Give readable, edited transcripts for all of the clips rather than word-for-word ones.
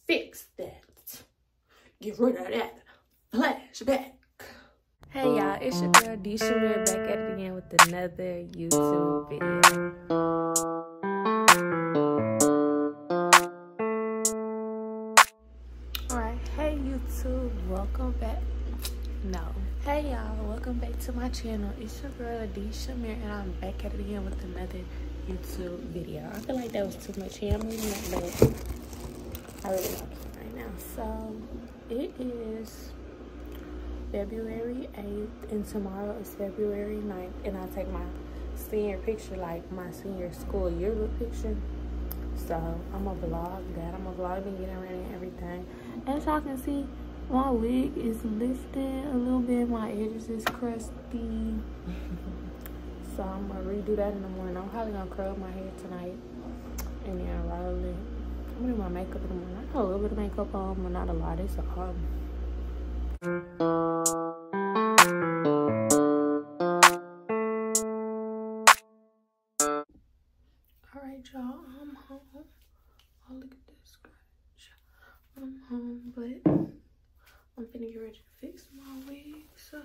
fix that. Get rid of that flashback. Hey y'all, it's your girl D Shamir back at it again with another YouTube video. Alright, hey YouTube, welcome back. Hey y'all, welcome back to my channel. It's your girl D Shamir and I'm back at it again with another YouTube video. I feel like that was too much here. I'm reading that, but I really like it right now. So it is February 8th and tomorrow is February 9th, and I take my senior picture, like my senior school yearbook picture. So I'm gonna vlog that. I'm gonna vlog me getting ready and everything. As y'all can see, my wig is lifted a little bit. My edges is crusty. So I'm gonna redo that in the morning. I'm probably gonna curl my hair tonight and then roll it. I'm gonna do my makeup in the morning. I got a little bit of makeup on, but not a lot. It's all. Alright y'all, I'm home. Oh, look at this scratch. I'm home, but I'm finna get ready to fix my wig, so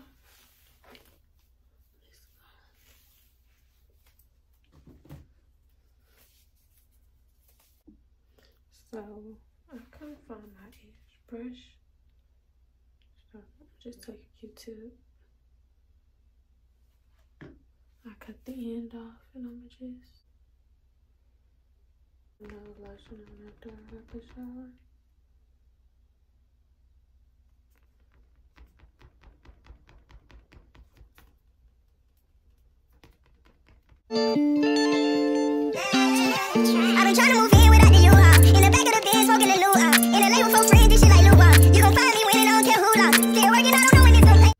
let's go. So I couldn't find my edge brush, so I'm just take a Q-tip. I cut the end off, and I'm just no lotion on after I got the shower. I've been trying to move in without the U-Haul. In the back of the Benz, smoking the loot out. In the label for friends, this shit like Luau. You gon' find me winning, I don't care who lost. Still working, I don't know when it's gon' pay.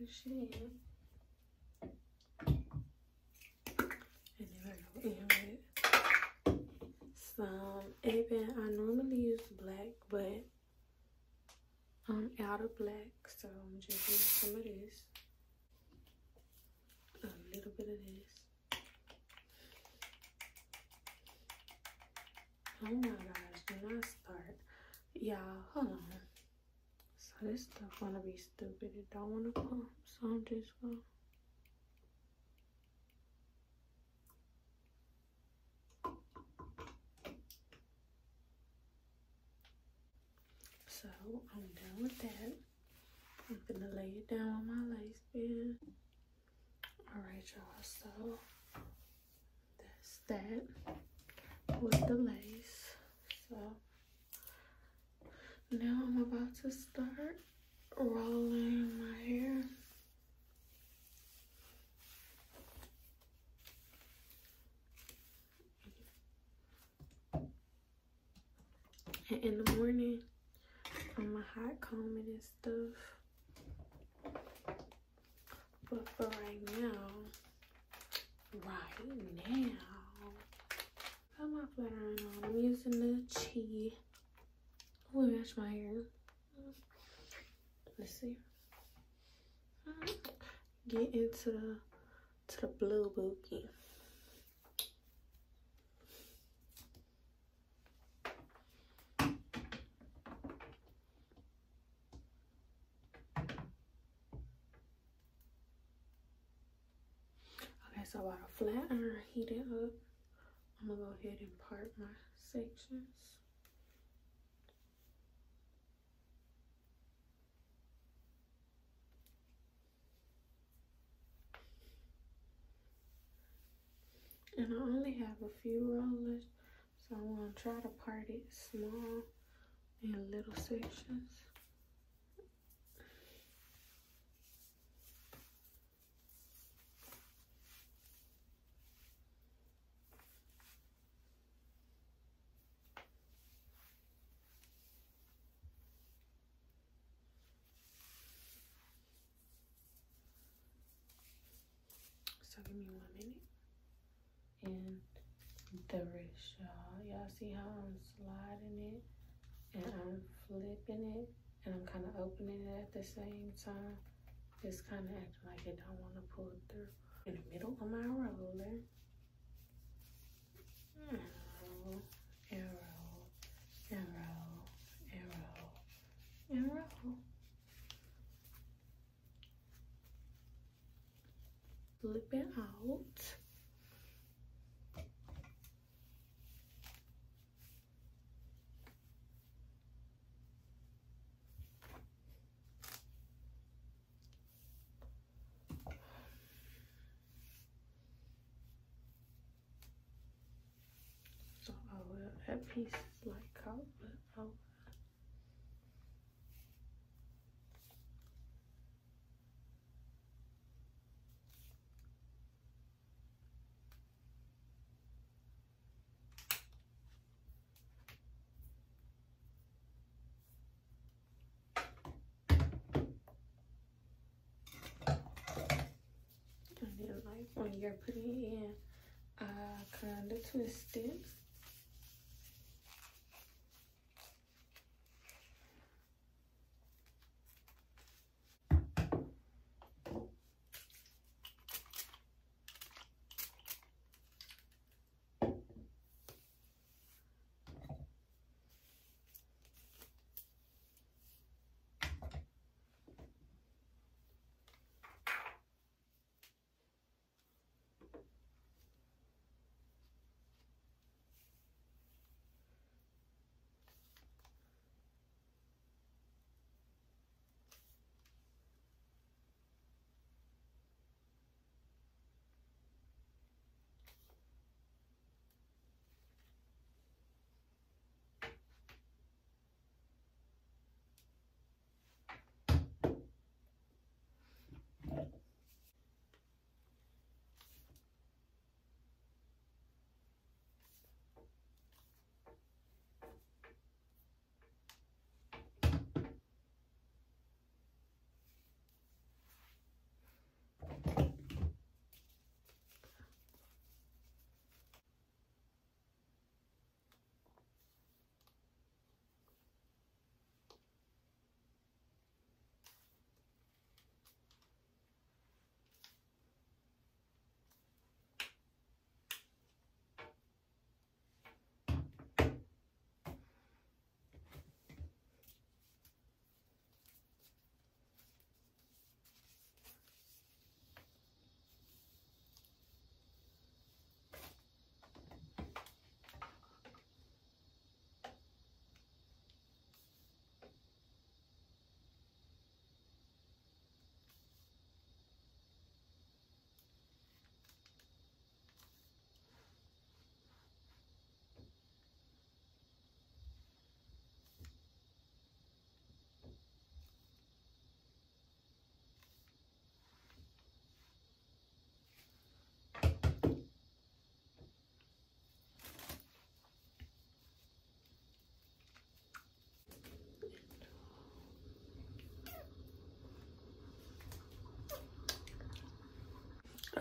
Shit. And then I go in with some Eben. I normally use black, but I'm out of black, so I'm just using some of this. A little bit of this. Oh my gosh, do not start. Y'all, hold on. So this stuff wanna be stupid. It don't wanna pump, so I'm just gonna. So I'm done with that. I'm gonna lay it down on my lace band. Alright y'all, so that's that with the lace. So now I'm about to start rolling my hair. And in the morning, I'm a hot combing and stuff. But for right now, got my flat iron on. I'm using the Chi. Oh, match my hair. Let's see. Get into the blue bookie. Okay, so while the flat iron heated up, I'm gonna go ahead and part my sections. And I only have a few rollers, so I'm gonna try to part it small in little sections. So give me 1 minute. And the wrist, y'all see how I'm sliding it and I'm flipping it and I'm kind of opening it at the same time. It's kind of acting like it don't want to pull through. In the middle of my roller, flip it out. So that piece is like out, but out. And then like when you're putting it in, I kind of twist it.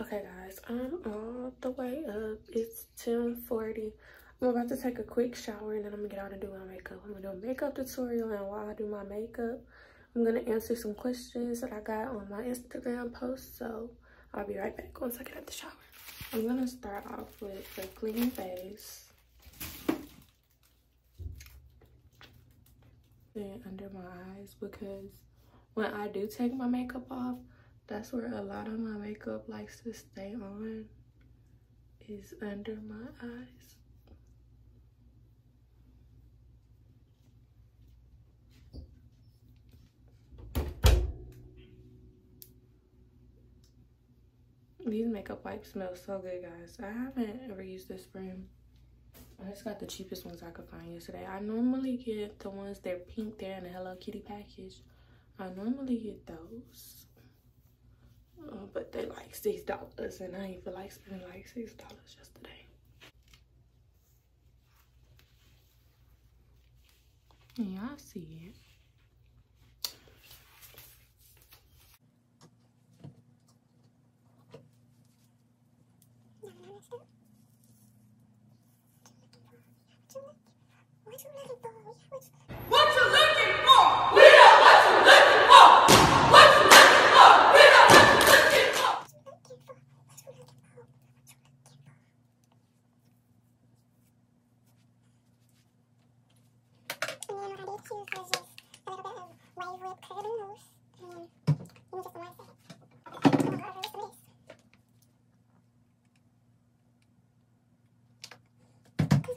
Okay guys, I'm all the way up. It's 10:40. I'm about to take a quick shower and then I'm gonna get out and do my makeup. I'm gonna do a makeup tutorial, and while I do my makeup, I'm gonna answer some questions that I got on my Instagram post. So I'll be right back once I get out the shower. I'm gonna start off with a clean face. Then under my eyes, because when I do take my makeup off, that's where a lot of my makeup likes to stay on, is under my eyes. These makeup wipes smell so good, guys. I haven't ever used this brand. I just got the cheapest ones I could find yesterday. I normally get the ones they're pink, they're in a Hello Kitty package. I normally get those. But they like $6 and I ain't feel like spending like $6 yesterday. Y'all see it. What you looking for? We know what you looking for. What you looking for? We know what you looking for. And then what I did choose was just a little bit of wave whip curly nose. And then give me just one second. I'm gonna go over with some of this.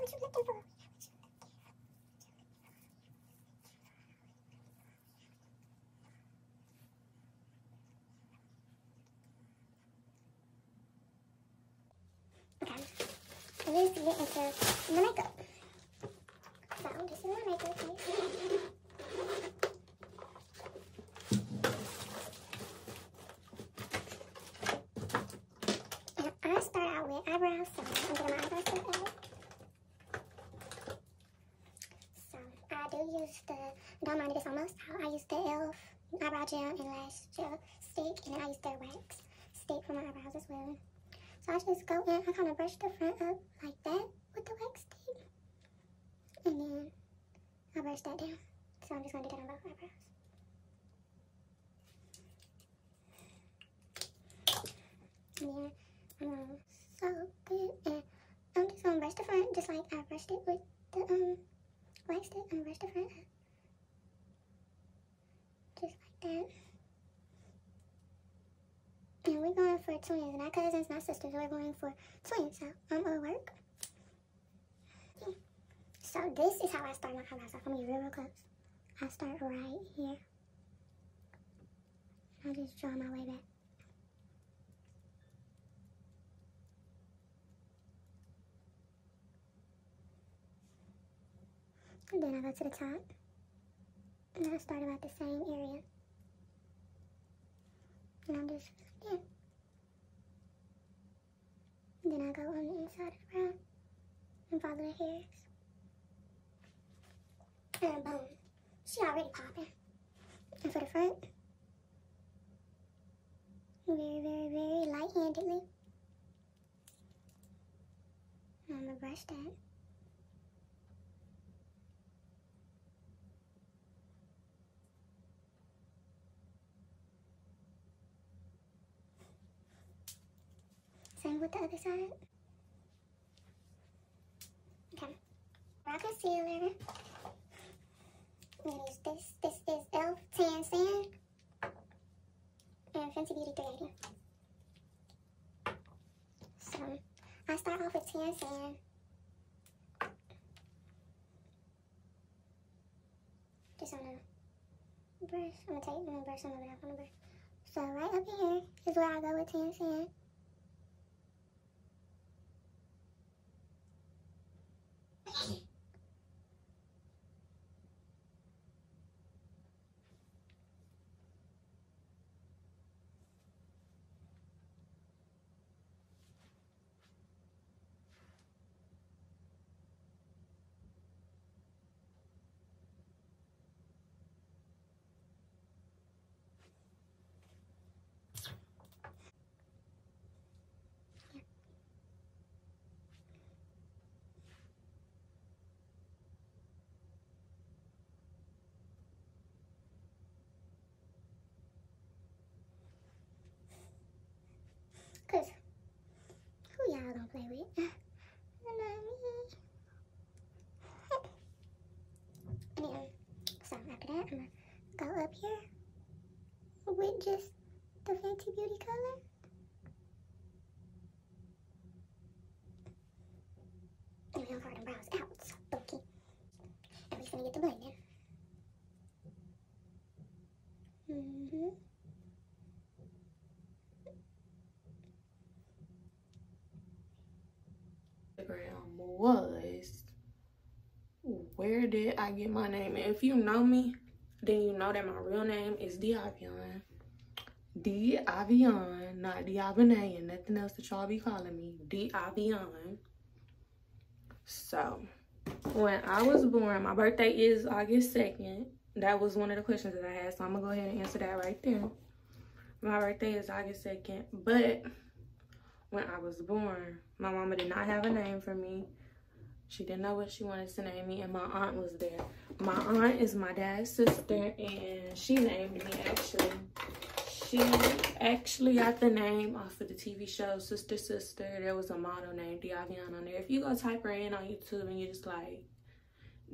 Okay, so let's get into the makeup. So this is my makeup case. And I start out with eyebrows, so I'm getting my eyebrows put out. So I do use the, don't mind this almost out. I use the e.l.f. eyebrow gel and lash gel stick, and then I use the wax stick for my eyebrows as well. So I just go in, I kind of brush the front up like that with the wax stick, and then I brush that down. So I'm just going to do that on both eyebrows. And then I'm going to soak it, and I'm just going to brush the front just like I brushed it with the wax stick. I'm going to brush the front up. Just like that. And we're going for twins, not cousins, not sisters. We're going for twins, so it'll work. So this is how I start my eyebrows. So I'm going to get real close. I start right here. I just draw my way back. And then I go to the top. And I start about the same area. And I'm just, yeah. And then I go on the inside of the brow and follow the hairs. And boom. She already popping. And for the front, very, very, very light-handedly, I'm gonna brush that. Same with the other side. Okay. Brow concealer. I'm gonna use this. This is e.l.f. Tan Sand and Fenty Beauty 380. So I start off with Tan Sand. Just on the brush. I'm gonna brush some of it off on the brush. So right up here is where I go with Tan Sand. Cause who y'all gonna play with? Not me. And then, so after that, I'm gonna go up here with just the Fenty Beauty color. And we're gonna carve them brows out, so funky. And we're gonna get the blending. Was where did I get my name? And if you know me, then you know that my real name is Diavion. Diavion, not Diavine and nothing else that y'all be calling me. Diavion. So when I was born, my birthday is August 2nd. That was one of the questions that I had, so I'm gonna go ahead and answer that right there. My birthday is August 2nd, but when I was born, my mama did not have a name for me. She didn't know what she wanted to name me, and my aunt was there. My aunt is my dad's sister, and she named me, actually. She actually got the name off of the TV show Sister Sister. There was a model named Diavion on there. If you go type her in on YouTube and you just like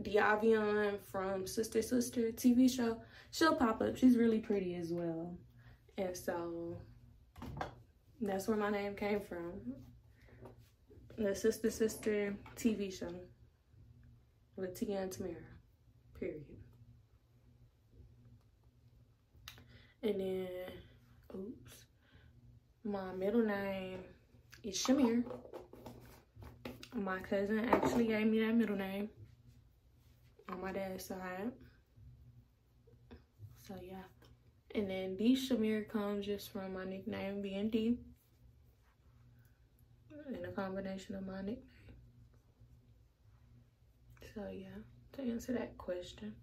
Diavion from Sister Sister TV show, she'll pop up. She's really pretty as well. And so that's where my name came from. The Sister Sister TV show. Latia and Tamara. Period. And then, oops, my middle name is Shamir. My cousin actually gave me that middle name on my dad's side. So yeah. And then D Shamir comes just from my nickname being D. And a combination of my nickname. So yeah, to answer that question.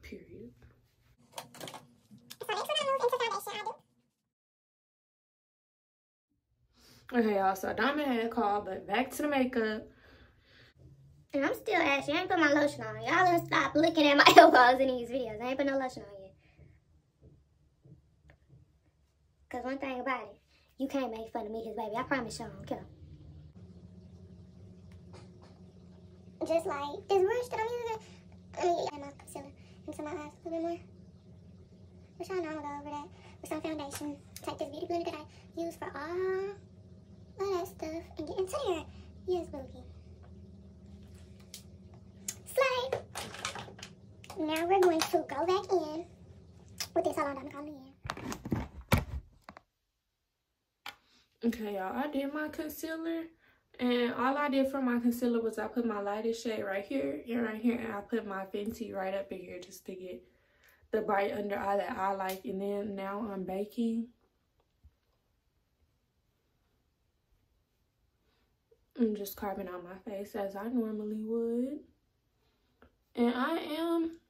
Period. Okay, y'all, so Diamond had called, but back to the makeup. And I'm still asking. I ain't put my lotion on. Y'all gonna stop looking at my elbows in these videos. I ain't put no lotion on yet. Because one thing about it, you can't make fun of me, his baby. I promise you, I don't care. Just like this brush that I'm using, I'm gonna add my concealer into my eyes a little bit more. But y'all know I'm gonna go over that with some foundation. Take this beauty blender that I use for all of that stuff and get into there. Yes, boogie. Slide. Now we're going to go back in with this. Hold on, I'm coming in. Okay, y'all, I did my concealer. And all I did for my concealer was I put my lightest shade right here and right here. And I put my Fenty right up in here just to get the bright under eye that I like. And then now I'm baking. I'm just carving out my face as I normally would. And I am,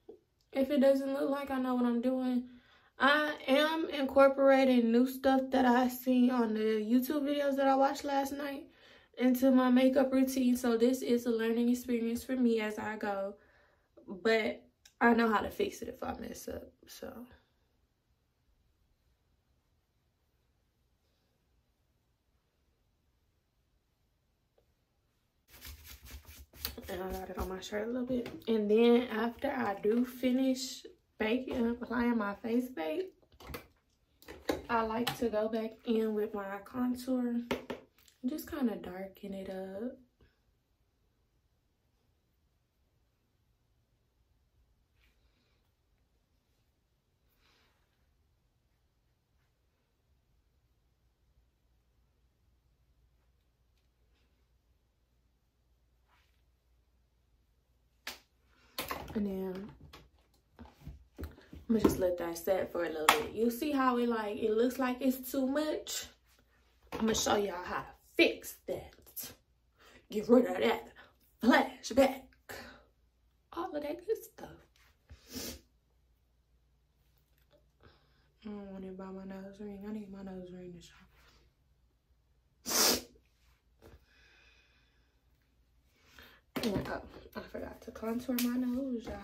if it doesn't look like I know what I'm doing, I am incorporating new stuff that I see on the YouTube videos that I watched last night into my makeup routine. So this is a learning experience for me as I go. But I know how to fix it if I mess up, so. And I got it on my shirt a little bit. And then after I do finish baking, applying my face bake, I like to go back in with my contour and just kind of darken it up. And then I'm gonna just let that set for a little bit. You see how it looks like it's too much? I'm gonna show y'all how to fix that. Get rid of that flashback. All of that good stuff. I don't want it by my nose ring. I need my nose ring to show. And I forgot to contour my nose, y'all.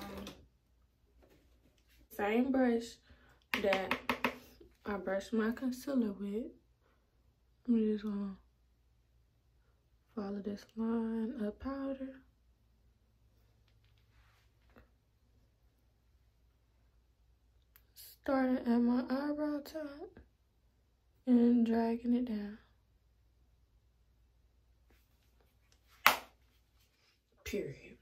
Same brush that I brushed my concealer with. I'm just gonna follow this line of powder. Starting at my eyebrow top and dragging it down. Period.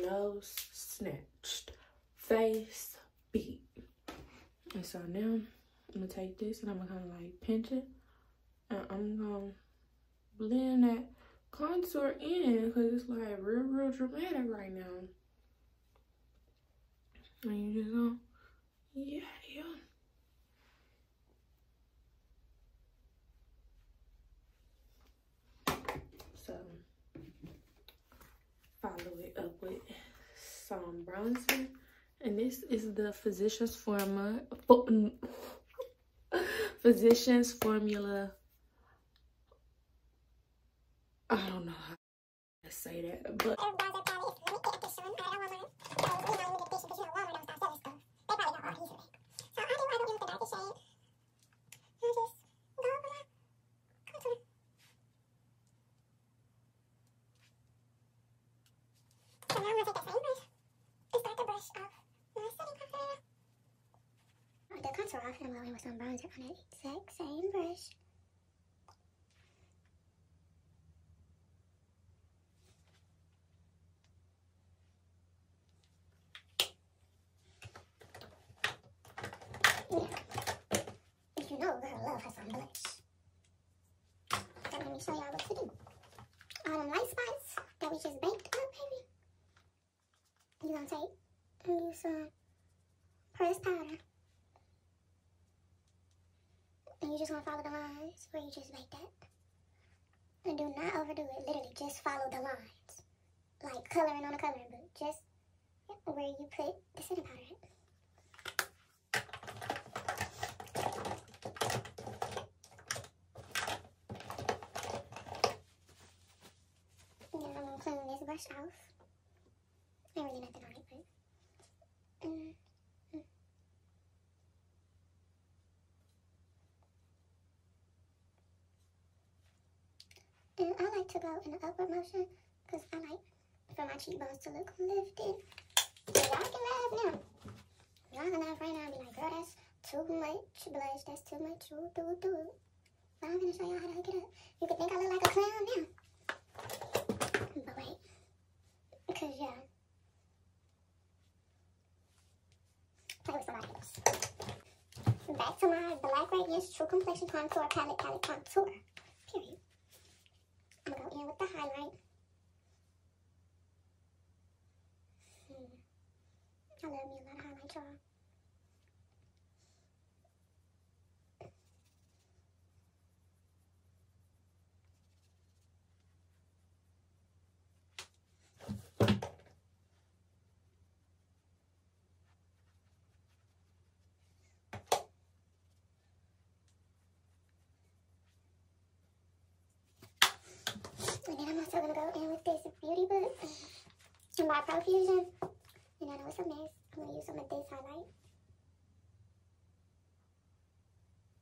Nose snatched. Face beat. And so now I'm gonna take this and I'm gonna kind of like pinch it. And I'm gonna blend that contour in because it's like real dramatic right now. And you just go, yeah. So follow it up with some bronzer. And this is the Physicians Formula. Physicians Formula. I don't know how to say that, but the contour off and I'm going with some bronzer on that exact same brush. me show y'all what to do. All them light spots that we just baked up, baby. You're gonna take and use some pressed powder. And you just gonna follow the lines where you just baked that. And do not overdo it. Literally, just follow the lines. Like coloring on a coloring book. Just where you put the setting powder at. And then I'm gonna clean this brush off. Ain't really nothing on it, but. And I like to go in an upward motion because I like for my cheekbones to look lifted. So y'all can laugh now. Y'all can laugh right now and be like, girl, that's too much blush. That's too much. Do it. But I'm going to show y'all how to hook it up. You could think I look like a clown now. But wait. Because, yeah. Play with somebody else. Back to my Black Radiance True Complexion Contour Palette Contour. Period. I'm going to go in with the highlight. I love me a lot of highlight, y'all. And then I'm also going to go in with this beauty book by Profusion. And I know it's a mess. I'm going to use some of this highlight.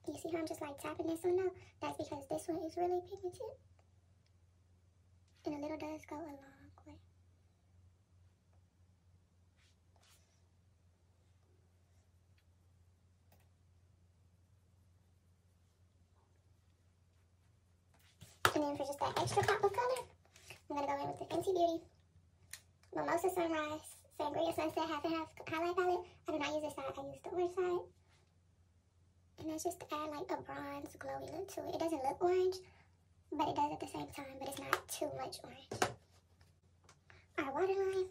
You see how I'm just like tapping this one now? That's because this one is really pigmented. And a little does go a long way. And then for just that extra pop of color, I'm going to go in with the Fenty Beauty Mimosa Sunrise Sangria Sunset Half and Half highlight palette. I do not use this side, I use the orange side. And that's just to add like a bronze glowy look to it. It doesn't look orange, but it does at the same time, but it's not too much orange. Our waterline.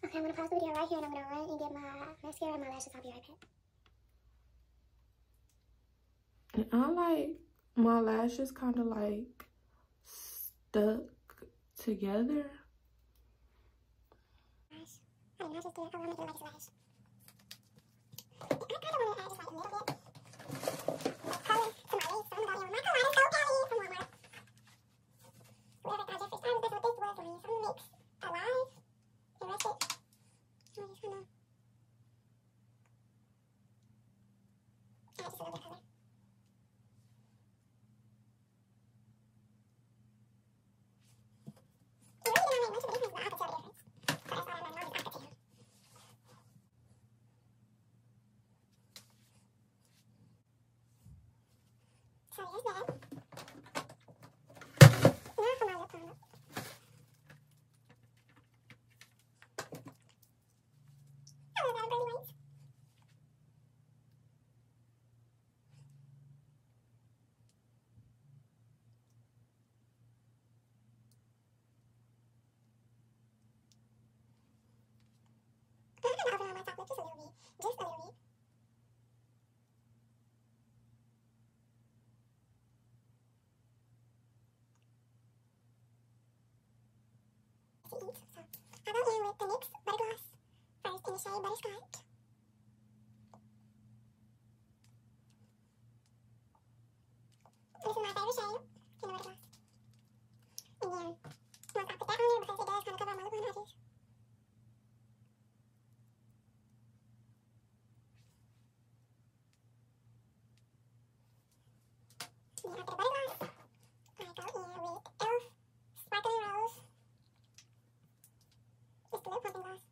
Okay, I'm going to pause the video right here and I'm going to run and get my mascara and my lashes. I'll be right back. And I like my lashes kind of like stuck together. I did not just do it. I want to do like this lash. I kind of want to add just like a little bit of color to my lace. So I'm going to go in with my Kaleidoscope Alley from Walmart. Whoever thought Jeffree Star was what this was for me. So I'm going to mix Alive and Rush It. I'm just going to add just a little bit of color. It really didn't make much of a difference, but I could tell the difference. So that's why I'm not known as Acapella. So there's that. Now for my lip balm. I love that pearly whites. I'm going to open on my top lip just a little bit. Just a little bit. To eat. So I'll go in with the NYX Butter Gloss first in the shade Butterscotch. This is my favorite shade in the Butter Gloss. And then once I put that on there, because it does kind of cover up my lip line edges. Then after the Butter Gloss, I go in with e.l.f. Sparkling Rose. It's the lip pumping gloss.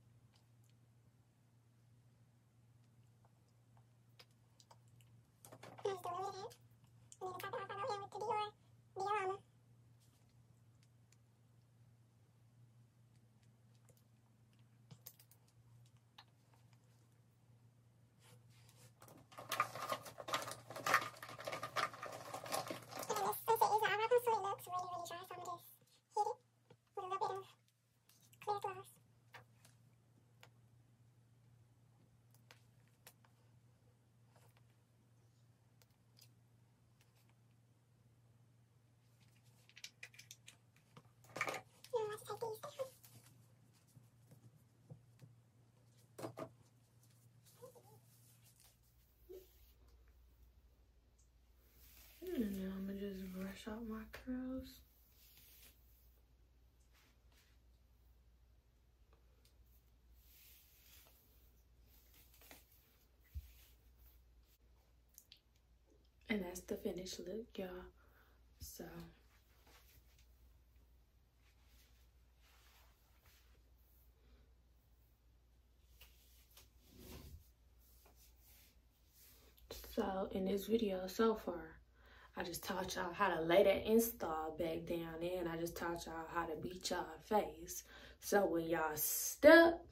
wash out my curls. And that's the finished look, y'all. So in this video so far, I just taught y'all how to lay that install back down, and I just taught y'all how to beat y'all face. So when y'all step,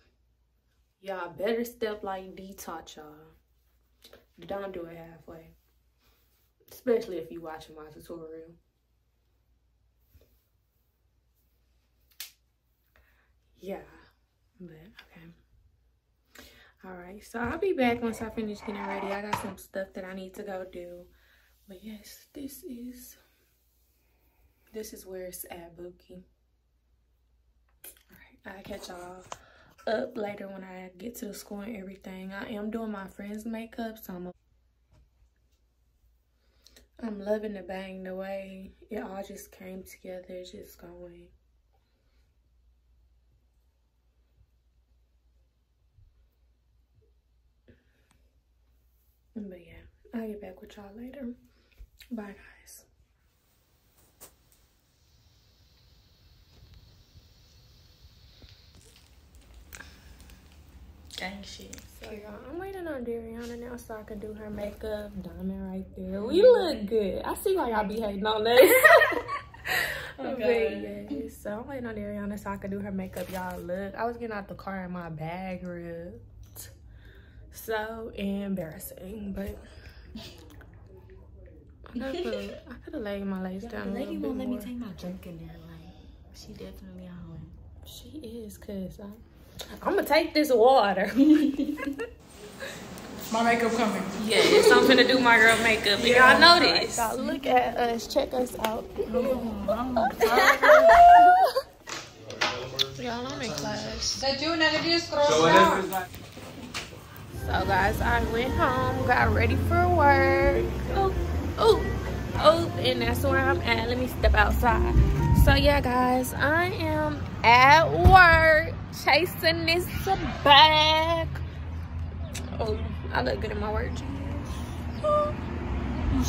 y'all better step like D taught y'all. Don't do it halfway, especially if you watching my tutorial. Yeah, but okay. Alright, so I'll be back once I finish getting ready. I got some stuff that I need to go do. But yes, this is where it's at, Bookie. Alright, I'll catch y'all up later when I get to the school and everything. I am doing my friend's makeup, so I'm loving the bang, the way it all just came together. It's just going. But yeah, I'll get back with y'all later. Bye, guys. Dang shit. So y'all, I'm waiting on Dariana now so I can do her makeup. Diamond right there. We look good. I see why y'all be hating on us. Okay. But yeah, so I'm waiting on Dariana so I can do her makeup. Y'all look. I was getting out the car and my bag ripped. So embarrassing, but I could have laid my legs down. The lady won't let me take my drink in there. Like, she definitely on home. She is, cause I'm gonna take this water. My makeup coming. Yes, I'm finna do my girl makeup. Y'all know this. Y'all look at us. Check us out. Y'all, I'm in class. So guys, I went home, got ready for work. And that's where I'm at. Let me step outside. So yeah, guys, I am at work chasing this bag. Oh, I look good in my work jeans.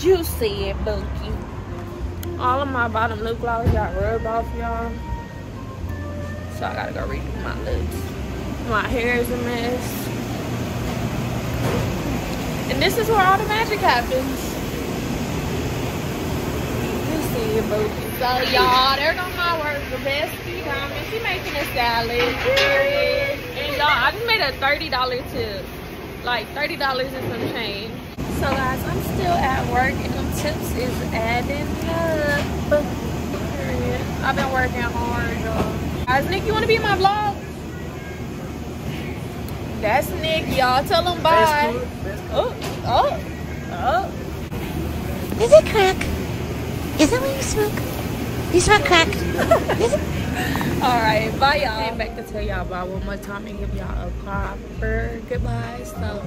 You see it, Bookie. All of my bottom lip gloss got rubbed off, y'all. So I gotta go redo my lips. My hair is a mess. And this is where all the magic happens. You see it, Bookie. So y'all, there go my work, the bestie Diamond. She making a salad. And y'all, I just made a $30 tip. Like $30 and some change. So guys, I'm still at work and them tips is adding up. I've been working hard, y'all. Guys, Nick, you wanna be in my vlog? That's Nick, y'all. Tell him bye. Oh. Is it crack? Is that what you smoke? You smoke crack? Alright, bye y'all. I'm back to tell y'all bye one more time and give y'all a proper goodbye. So,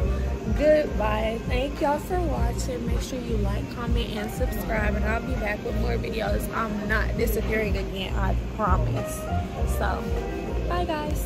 goodbye. Thank y'all for watching. Make sure you like, comment, and subscribe. And I'll be back with more videos. I'm not disappearing again, I promise. So, bye guys.